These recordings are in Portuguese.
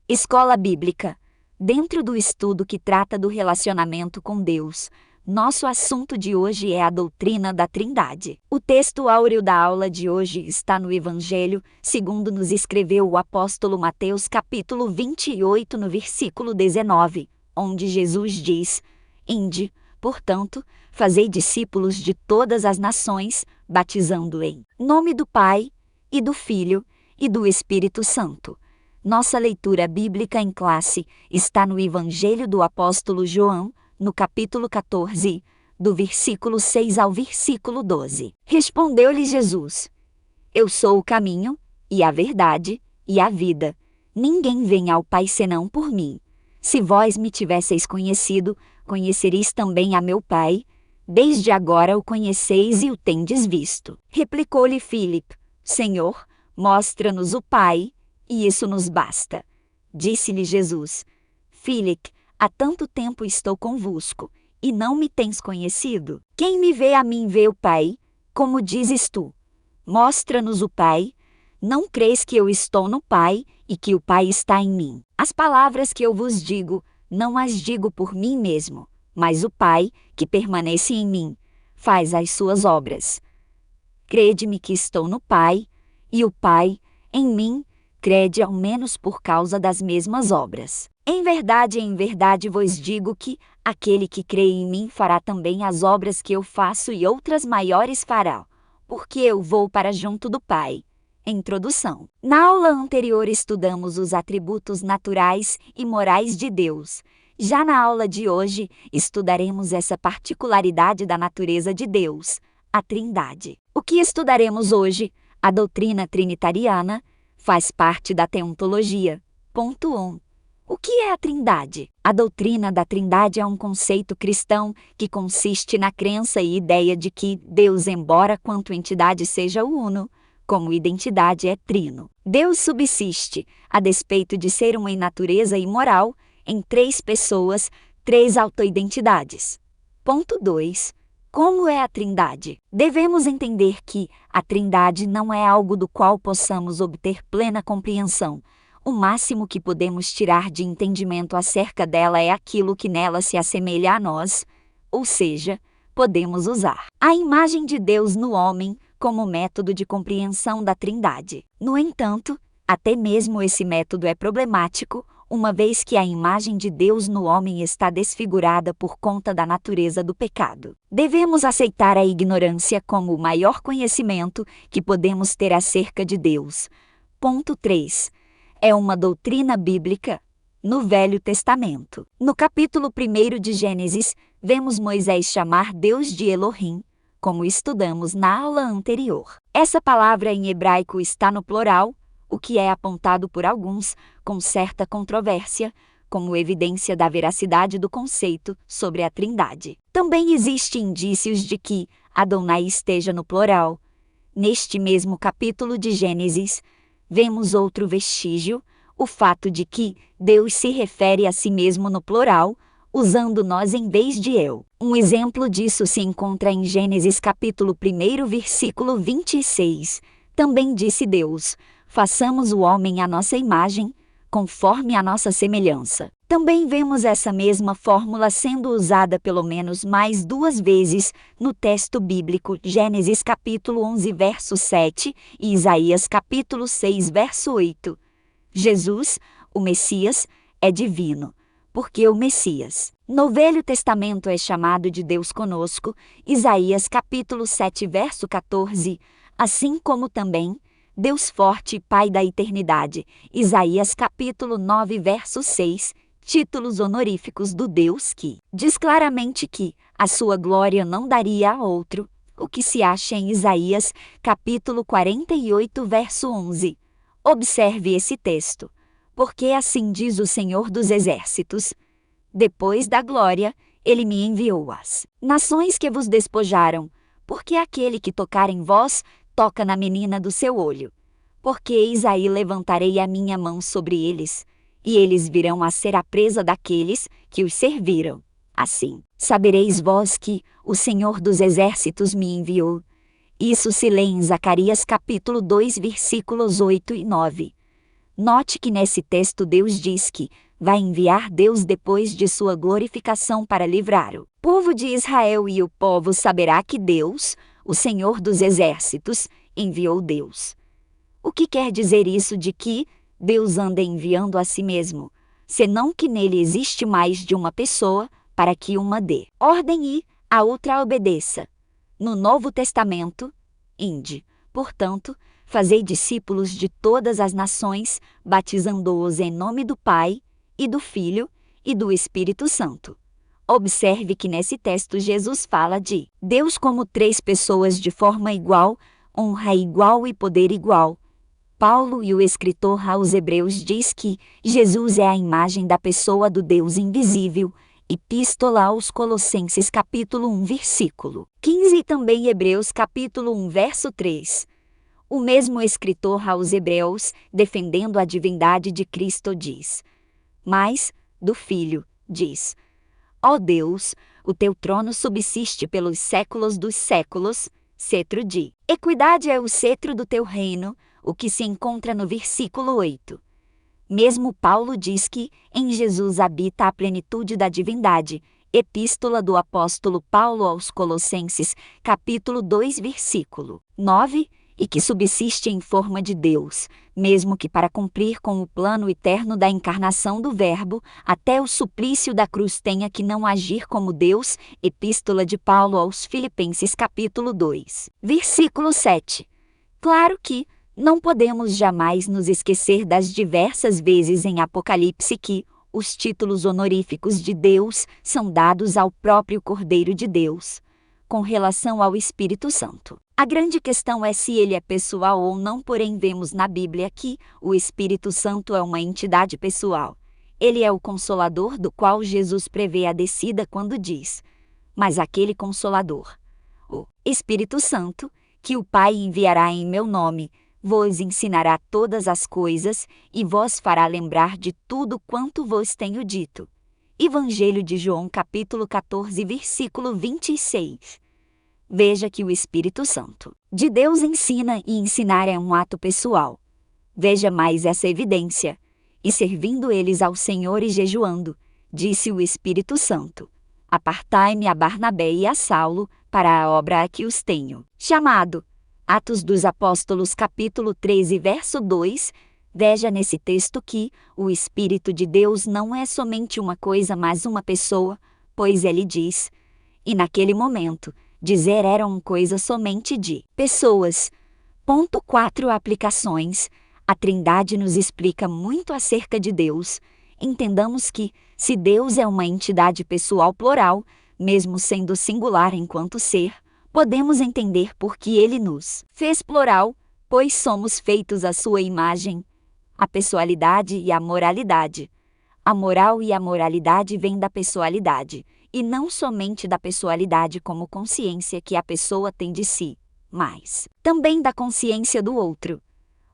Escola Bíblica. Dentro do estudo que trata do relacionamento com Deus, nosso assunto de hoje é a doutrina da Trindade. O texto áureo da aula de hoje está no Evangelho, segundo nos escreveu o apóstolo Mateus, capítulo 28, no versículo 19, onde Jesus diz: Ide, portanto, fazei discípulos de todas as nações, batizando em nome do Pai, e do Filho, e do Espírito Santo. Nossa leitura bíblica em classe está no Evangelho do apóstolo João, no capítulo 14, do versículo 6 ao versículo 12. Respondeu-lhe Jesus: Eu sou o caminho, e a verdade, e a vida. Ninguém vem ao Pai senão por mim. Se vós me tivesseis conhecido, conhecereis também a meu Pai. Desde agora o conheceis e o tendes visto. Replicou-lhe Filipe: Senhor, mostra-nos o Pai, e isso nos basta. Disse-lhe Jesus: Filipe, há tanto tempo estou convosco, e não me tens conhecido? Quem me vê a mim vê o Pai. Como dizes tu: Mostra-nos o Pai? Não crês que eu estou no Pai, e que o Pai está em mim? As palavras que eu vos digo, não as digo por mim mesmo, mas o Pai, que permanece em mim, faz as suas obras. Crede-me que estou no Pai, e o Pai, em mim, crede ao menos por causa das mesmas obras. Em verdade vos digo que aquele que crê em mim fará também as obras que eu faço e outras maiores fará, porque eu vou para junto do Pai. Introdução. Na aula anterior estudamos os atributos naturais e morais de Deus. Já na aula de hoje, estudaremos essa particularidade da natureza de Deus, a Trindade. O que estudaremos hoje, a doutrina trinitariana, faz parte da teontologia. Ponto 1. O que é a Trindade? A doutrina da Trindade é um conceito cristão que consiste na crença e ideia de que Deus, embora quanto entidade seja uno, como identidade é trino. Deus subsiste, a despeito de ser uma em natureza e moral, em três pessoas, três autoidentidades. Ponto 2. Como é a Trindade? Devemos entender que a Trindade não é algo do qual possamos obter plena compreensão. O máximo que podemos tirar de entendimento acerca dela é aquilo que nela se assemelha a nós, ou seja, podemos usar a imagem de Deus no homem como método de compreensão da Trindade. No entanto, até mesmo esse método é problemático, uma vez que a imagem de Deus no homem está desfigurada por conta da natureza do pecado. Devemos aceitar a ignorância como o maior conhecimento que podemos ter acerca de Deus. Ponto 3. É uma doutrina bíblica. No Velho Testamento. No capítulo 1 de Gênesis, vemos Moisés chamar Deus de Elohim, como estudamos na aula anterior. Essa palavra em hebraico está no plural, o que é apontado por alguns, com certa controvérsia, como evidência da veracidade do conceito sobre a Trindade. Também existem indícios de que Adonai esteja no plural. Neste mesmo capítulo de Gênesis, vemos outro vestígio, o fato de que Deus se refere a si mesmo no plural, usando nós em vez de eu. Um exemplo disso se encontra em Gênesis capítulo 1, versículo 26. Também disse Deus: façamos o homem à nossa imagem, conforme a nossa semelhança. Também vemos essa mesma fórmula sendo usada pelo menos mais duas vezes no texto bíblico, Gênesis capítulo 11, verso 7 e Isaías capítulo 6, verso 8. Jesus, o Messias, é divino, porque o Messias, no Velho Testamento, é chamado de Deus conosco, Isaías capítulo 7, verso 14, assim como também Deus forte e Pai da eternidade, Isaías capítulo 9, verso 6, títulos honoríficos do Deus que diz claramente que a sua glória não daria a outro, o que se acha em Isaías capítulo 48, verso 11. Observe esse texto, porque assim diz o Senhor dos Exércitos: depois da glória, ele me enviou às nações que vos despojaram, porque aquele que tocar em vós, toca na menina do seu olho. Porque eis aí levantarei a minha mão sobre eles, e eles virão a ser a presa daqueles que os serviram. Assim, sabereis vós que o Senhor dos Exércitos me enviou. Isso se lê em Zacarias capítulo 2, versículos 8 e 9. Note que nesse texto Deus diz que vai enviar Deus depois de sua glorificação para livrar o povo de Israel, e o povo saberá que Deus, o Senhor dos Exércitos, enviou Deus. O que quer dizer isso de que Deus anda enviando a si mesmo, senão que nele existe mais de uma pessoa para que uma dê ordem e a outra obedeça? No Novo Testamento, inde, portanto, fazei discípulos de todas as nações, batizando-os em nome do Pai, e do Filho, e do Espírito Santo. Observe que nesse texto Jesus fala de Deus como três pessoas de forma igual, honra igual e poder igual. Paulo, e o escritor aos Hebreus, diz que Jesus é a imagem da pessoa do Deus invisível. Epístola aos Colossenses capítulo 1 versículo 15 e também Hebreus capítulo 1 verso 3. O mesmo escritor aos Hebreus, defendendo a divindade de Cristo, diz: mas, do Filho, diz: ó Deus, o teu trono subsiste pelos séculos dos séculos, cetro de equidade é o cetro do teu reino, o que se encontra no versículo 8. Mesmo Paulo diz que em Jesus habita a plenitude da divindade. Epístola do apóstolo Paulo aos Colossenses, capítulo 2, versículo 9, e que subsiste em forma de Deus, mesmo que para cumprir com o plano eterno da encarnação do Verbo, até o suplício da cruz tenha que não agir como Deus. Epístola de Paulo aos Filipenses, capítulo 2, versículo 7. Claro que não podemos jamais nos esquecer das diversas vezes em Apocalipse que os títulos honoríficos de Deus são dados ao próprio Cordeiro de Deus, com relação ao Espírito Santo. A grande questão é se ele é pessoal ou não, porém vemos na Bíblia que o Espírito Santo é uma entidade pessoal. Ele é o Consolador do qual Jesus prevê a descida quando diz: mas aquele Consolador, o Espírito Santo, que o Pai enviará em meu nome, vos ensinará todas as coisas e vos fará lembrar de tudo quanto vos tenho dito. Evangelho de João capítulo 14 versículo 26. Veja que o Espírito Santo de Deus ensina, e ensinar é um ato pessoal. Veja mais essa evidência. E servindo eles ao Senhor e jejuando, disse o Espírito Santo: apartai-me a Barnabé e a Saulo para a obra a que os tenho chamado. Atos dos Apóstolos capítulo 13 verso 2, veja nesse texto que o Espírito de Deus não é somente uma coisa, mas uma pessoa, pois ele diz, e naquele momento, dizer era uma coisa somente de pessoas. 4 Aplicações. A Trindade nos explica muito acerca de Deus. Entendamos que, se Deus é uma entidade pessoal plural, mesmo sendo singular enquanto ser, podemos entender por que ele nos fez plural, pois somos feitos à sua imagem. A pessoalidade e a moralidade. A moral e a moralidade vêm da pessoalidade, e não somente da pessoalidade como consciência que a pessoa tem de si, mas também da consciência do outro.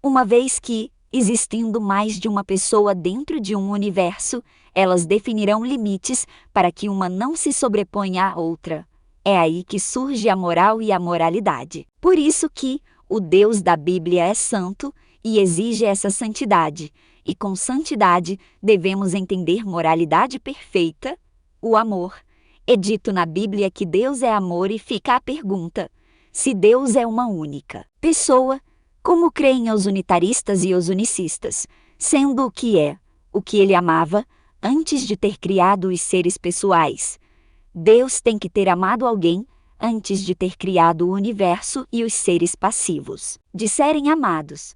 Uma vez que, existindo mais de uma pessoa dentro de um universo, elas definirão limites para que uma não se sobreponha à outra. É aí que surge a moral e a moralidade. Por isso que o Deus da Bíblia é santo e exige essa santidade, e com santidade devemos entender moralidade perfeita, o amor. É dito na Bíblia que Deus é amor e fica a pergunta: se Deus é uma única pessoa, como creem os unitaristas e os unicistas, sendo o que ele amava, antes de ter criado os seres pessoais? Deus tem que ter amado alguém antes de ter criado o universo e os seres passivos de serem amados.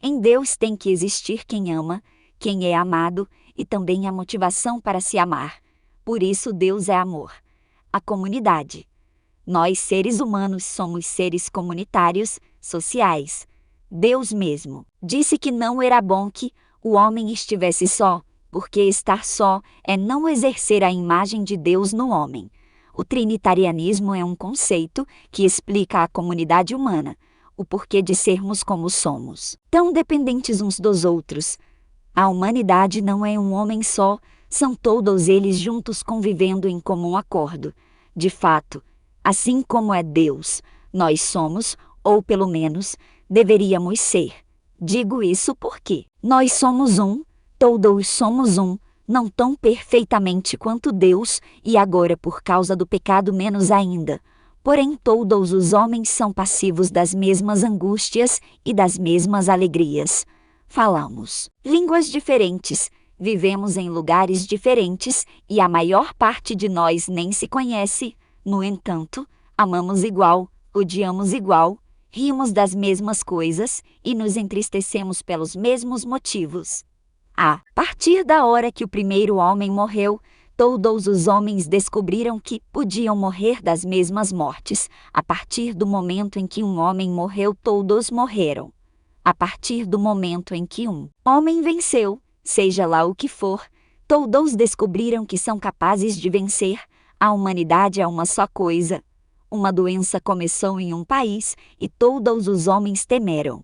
Em Deus tem que existir quem ama, quem é amado e também a motivação para se amar. Por isso Deus é amor. A comunidade. Nós, seres humanos, somos seres comunitários, sociais. Deus mesmo disse que não era bom que o homem estivesse só, porque estar só é não exercer a imagem de Deus no homem. O trinitarianismo é um conceito que explica a comunidade humana, o porquê de sermos como somos, tão dependentes uns dos outros. A humanidade não é um homem só, são todos eles juntos convivendo em comum acordo. De fato, assim como é Deus, nós somos, ou pelo menos, deveríamos ser. Digo isso porque Nós somos um, todos somos um, não tão perfeitamente quanto Deus, e agora por causa do pecado menos ainda. Porém todos os homens são passivos das mesmas angústias e das mesmas alegrias. Falamos línguas diferentes, vivemos em lugares diferentes, e a maior parte de nós nem se conhece. No entanto, amamos igual, odiamos igual, rimos das mesmas coisas e nos entristecemos pelos mesmos motivos. A partir da hora que o primeiro homem morreu, todos os homens descobriram que podiam morrer das mesmas mortes. A partir do momento em que um homem morreu, todos morreram. A partir do momento em que um homem venceu, seja lá o que for, todos descobriram que são capazes de vencer. A humanidade é uma só coisa. Uma doença começou em um país e todos os homens temeram.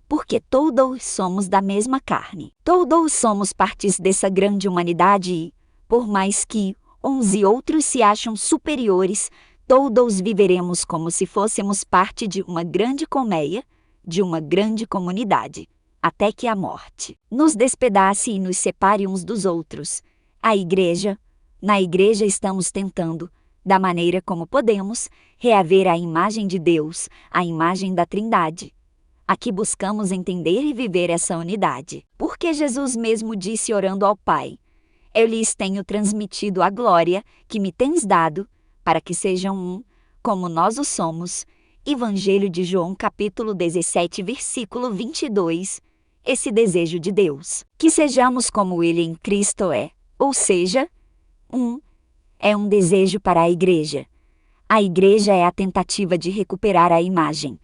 Porque todos somos da mesma carne. Todos somos partes dessa grande humanidade e, por mais que uns e outros se acham superiores, todos viveremos como se fôssemos parte de uma grande colmeia, de uma grande comunidade, até que a morte nos despedace e nos separe uns dos outros. Na igreja estamos tentando, da maneira como podemos, reaver a imagem de Deus, a imagem da Trindade. Aqui buscamos entender e viver essa unidade, porque Jesus mesmo disse orando ao Pai: Eu lhes tenho transmitido a glória que me tens dado, para que sejam um, como nós o somos. Evangelho de João capítulo 17, versículo 22. Esse desejo de Deus, que sejamos como Ele em Cristo ou seja, é um desejo para a igreja. A igreja é a tentativa de recuperar a imagem.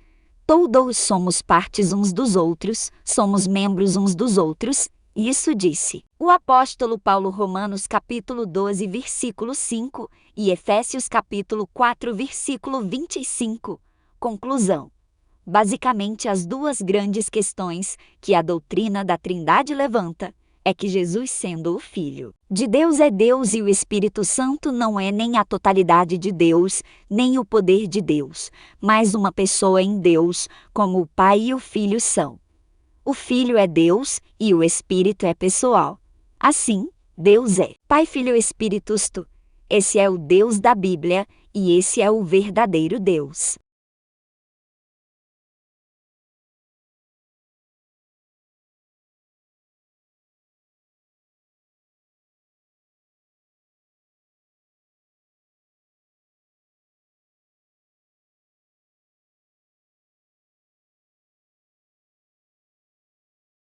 Todos somos partes uns dos outros, somos membros uns dos outros, isso disse o apóstolo Paulo. Romanos capítulo 12, versículo 5 e Efésios capítulo 4, versículo 25. Conclusão. Basicamente, as duas grandes questões que a doutrina da Trindade levanta é que Jesus, sendo o Filho de Deus, é Deus e o Espírito Santo não é nem a totalidade de Deus, nem o poder de Deus, mas uma pessoa em Deus, como o Pai e o Filho são. O Filho é Deus e o Espírito é pessoal. Assim, Deus é Pai, Filho e Espírito. Esse é o Deus da Bíblia e esse é o verdadeiro Deus.